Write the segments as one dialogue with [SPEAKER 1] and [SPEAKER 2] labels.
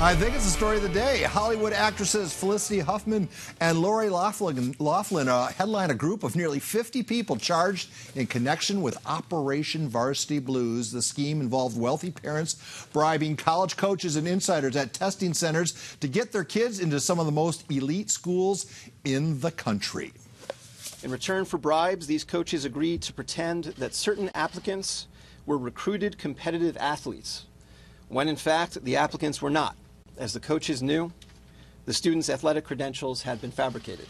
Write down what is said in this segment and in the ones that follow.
[SPEAKER 1] I think it's the story of the day. Hollywood actresses Felicity Huffman and Lori Loughlin headline a group of nearly 50 people charged in connection with Operation Varsity Blues. The scheme involved wealthy parents bribing college coaches and insiders at testing centers to get their kids into some of the most elite schools in the country.
[SPEAKER 2] In return for bribes, these coaches agreed to pretend that certain applicants were recruited competitive athletes, when in fact the applicants were not. As the coaches knew, the students' athletic credentials had been fabricated.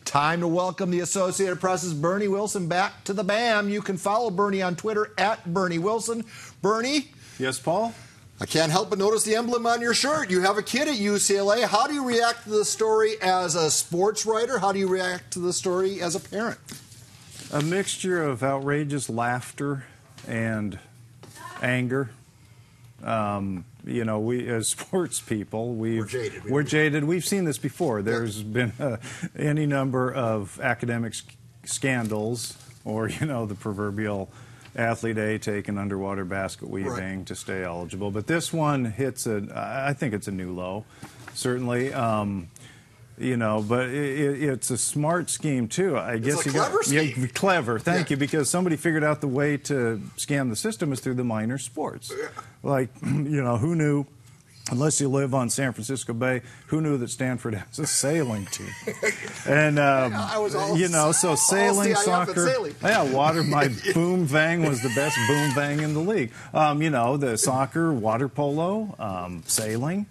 [SPEAKER 1] Time to welcome the Associated Press's Bernie Wilson back to the BAM. You can follow Bernie on Twitter at Bernie Wilson. Bernie?
[SPEAKER 3] Yes, Paul?
[SPEAKER 1] I can't help but notice the emblem on your shirt. You have a kid at UCLA. How do you react to the story as a sports writer? How do you react to the story as a parent?
[SPEAKER 3] A mixture of outrageous laughter and anger. You know, we as sports people, we're jaded. We've seen this before. There's been any number of academic scandals, or, you know, the proverbial athlete A taking underwater basket weaving to stay eligible. But this one hits I think it's a new low, certainly. You know, but it's a smart scheme too. I guess you got clever. Thank you, because somebody figured out the way to scam the system is through the minor sports. Like, you know, who knew? Unless you live on San Francisco Bay, who knew that Stanford has a sailing team? And you know, so sailing, soccer, my boom vang was the best boom vang in the league. You know, the soccer, water polo, sailing.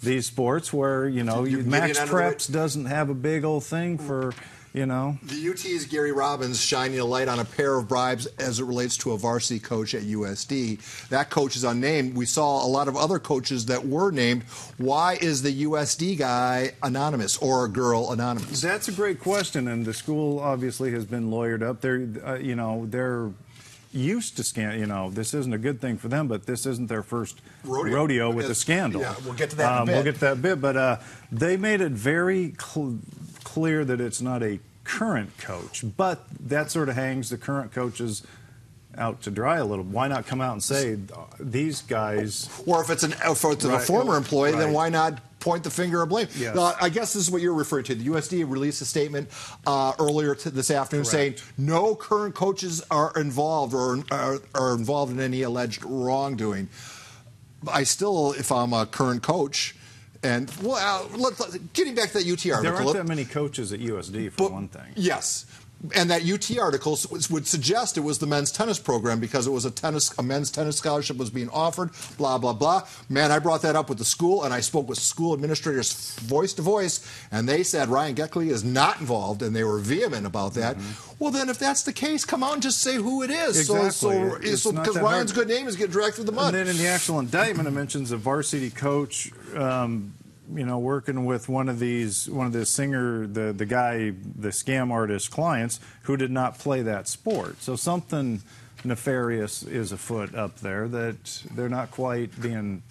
[SPEAKER 3] These sports where, you know, Max Preps doesn't have a big old thing for, you know.
[SPEAKER 1] The UT's Gary Robbins shining a light on a pair of bribes as it relates to a varsity coach at USD. That coach is unnamed. We saw a lot of other coaches that were named. Why is the USD guy anonymous, or a girl anonymous?
[SPEAKER 3] That's a great question, and the school obviously has been lawyered up. They're, you know, they're used to scandal. You know, this isn't a good thing for them, but this isn't their first rodeo with a scandal.
[SPEAKER 1] Yeah, we'll get to that in a bit.
[SPEAKER 3] We'll get to that bit, but they made it very clear that it's not a current coach, but that sort of hangs the current coaches out to dry a little. Why not come out and say these guys? Or
[SPEAKER 1] if it's a former employee, then why not point the finger of blame?
[SPEAKER 3] Yes.
[SPEAKER 1] I guess this is what you're referring to. The USD released a statement earlier this afternoon saying no current coaches are involved or are involved in any alleged wrongdoing. I still, if I'm a current coach, and getting back to that UT article,
[SPEAKER 3] there aren't that many coaches at USD for one thing.
[SPEAKER 1] Yes. And that UT article would suggest it was the men's tennis program because it was a men's tennis scholarship was being offered, blah, blah, blah. Man, I brought that up with the school, and I spoke with school administrators voice to voice, and they said Ryan Geckley is not involved, and they were vehement about that. Well, then, if that's the case, come on, just say who it is.
[SPEAKER 3] Exactly.
[SPEAKER 1] Because Ryan's good name is getting dragged through the mud.
[SPEAKER 3] And then in the actual indictment, it mentions a varsity coach, you know, working with one of the singer, the guy, the scam artist clients who did not play that sport. So something nefarious is afoot up there that they're not quite being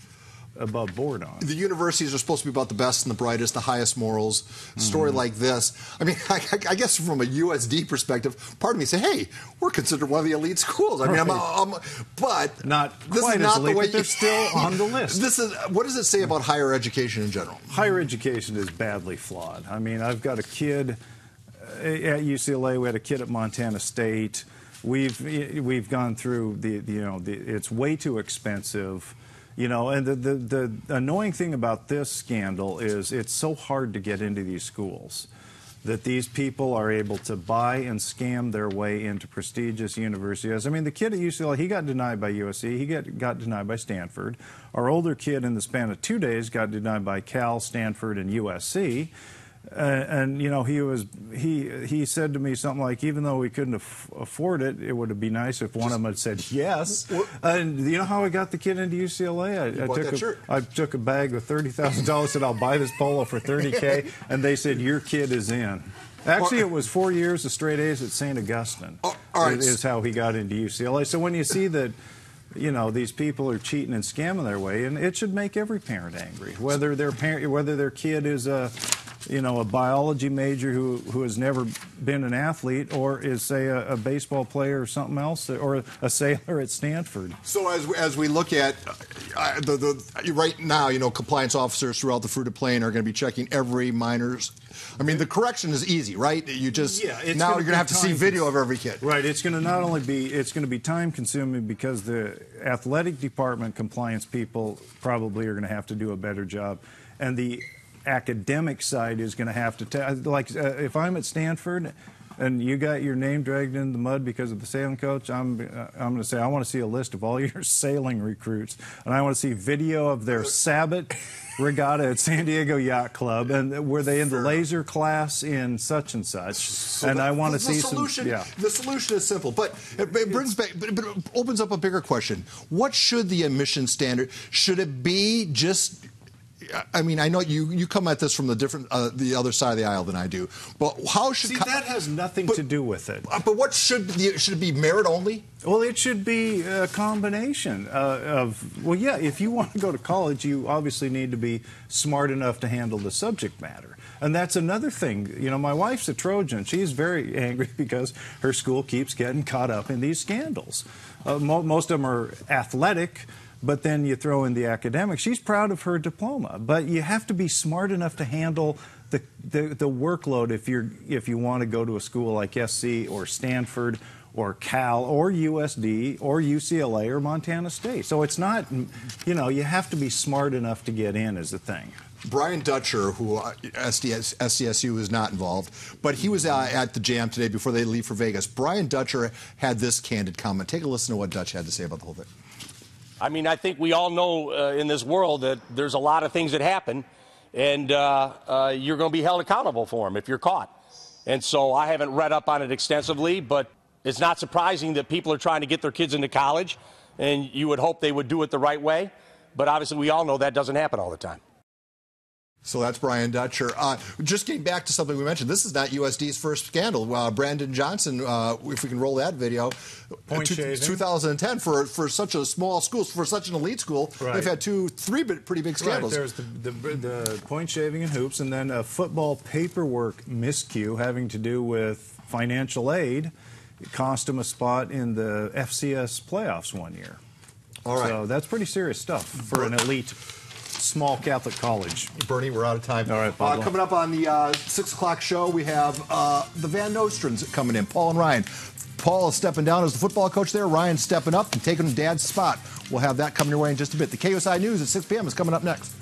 [SPEAKER 3] above board on.
[SPEAKER 1] The universities are supposed to be about the best and the brightest, the highest morals. A story like this, I mean, I guess from a USD perspective, part of me say, hey, we're considered one of the elite schools. I mean, but
[SPEAKER 3] not
[SPEAKER 1] this
[SPEAKER 3] quite
[SPEAKER 1] is not
[SPEAKER 3] as elite,
[SPEAKER 1] the way
[SPEAKER 3] but they're still on the list.
[SPEAKER 1] What does it say about higher education in general?
[SPEAKER 3] Higher education is badly flawed. I mean, I've got a kid at UCLA. We had a kid at Montana State. We've gone through it's way too expensive. You know, and the annoying thing about this scandal is it's so hard to get into these schools that these people are able to buy and scam their way into prestigious universities. I mean, the kid at UCLA, he got denied by USC, he got denied by Stanford. Our older kid, in the span of 2 days, got denied by Cal, Stanford, and USC. And you know, he said to me something like, even though we couldn't afford it, it would be nice if one of them had said yes. And you know how I got the kid into UCLA? I took a bag with $30,000, said I'll buy this polo for $30K, and they said your kid is in. Actually, it was 4 years of straight A's at St. Augustine. Is how he got into UCLA. So when you see that, you know, these people are cheating and scamming their way, and it should make every parent angry, whether their kid is a a biology major who has never been an athlete, or is, say, a baseball player or something else, or a sailor at Stanford.
[SPEAKER 1] So as we look at right now, compliance officers throughout the fruit of plane are going to be checking every minor's. I mean, the correction is easy, right? You just now you're going to have to see video of every kid.
[SPEAKER 3] Right. It's going to not only be time consuming, because the athletic department compliance people probably are going to have to do a better job, and the academic side is going to have to if I'm at Stanford and you got your name dragged into the mud because of the sailing coach, I'm going to say, I want to see a list of all your sailing recruits, and I want to see video of their Sabbath regatta at San Diego Yacht Club, and were they in the laser class in such and such. So and I want to see
[SPEAKER 1] solution,
[SPEAKER 3] some. Yeah.
[SPEAKER 1] The solution is simple, but it brings back, but it opens up a bigger question. What should the admission standard? Should it be just? I mean, I know you come at this from the other side of the aisle than I do, but how should
[SPEAKER 3] that has nothing to do with it.
[SPEAKER 1] But what should it be merit only?
[SPEAKER 3] Well, it should be a combination if you want to go to college, you obviously need to be smart enough to handle the subject matter. And that's another thing. My wife's a Trojan. She's very angry because her school keeps getting caught up in these scandals. Most of them are athletic, but then you throw in the academics. She's proud of her diploma, but you have to be smart enough to handle the workload if you want to go to a school like SC or Stanford or Cal or USD or UCLA or Montana State. So it's not, you have to be smart enough to get in is the thing.
[SPEAKER 1] Brian Dutcher, who SDSU is not involved, but he was at the Jam today before they leave for Vegas. Brian Dutcher had this candid comment. Take a listen to what Dutch had to say about the whole thing.
[SPEAKER 4] I mean, I think we all know in this world that there's a lot of things that happen, and you're going to be held accountable for them if you're caught. And so I haven't read up on it extensively, but it's not surprising that people are trying to get their kids into college, and you would hope they would do it the right way. But obviously we all know that doesn't happen all the time.
[SPEAKER 1] So that's Brian Dutcher. Just getting back to something we mentioned, this is not USD's first scandal. Brandon Johnson, if we can roll that video, 2010, for such a small school, for such an elite school, right. They've had three pretty big scandals.
[SPEAKER 3] Right. There's the point shaving and hoops, and then a football paperwork miscue having to do with financial aid. It cost him a spot in the FCS playoffs one year.
[SPEAKER 1] All right.
[SPEAKER 3] So that's pretty serious stuff for an elite small Catholic college.
[SPEAKER 1] Bernie, we're out of time.
[SPEAKER 3] All right, Bob.
[SPEAKER 1] Coming up on the 6 o'clock show, we have the Van Nostrand's coming in, Paul and Ryan. Paul is stepping down as the football coach there. Ryan's stepping up and taking Dad's spot. We'll have that coming your way in just a bit. The KUSI News at 6 p.m. is coming up next.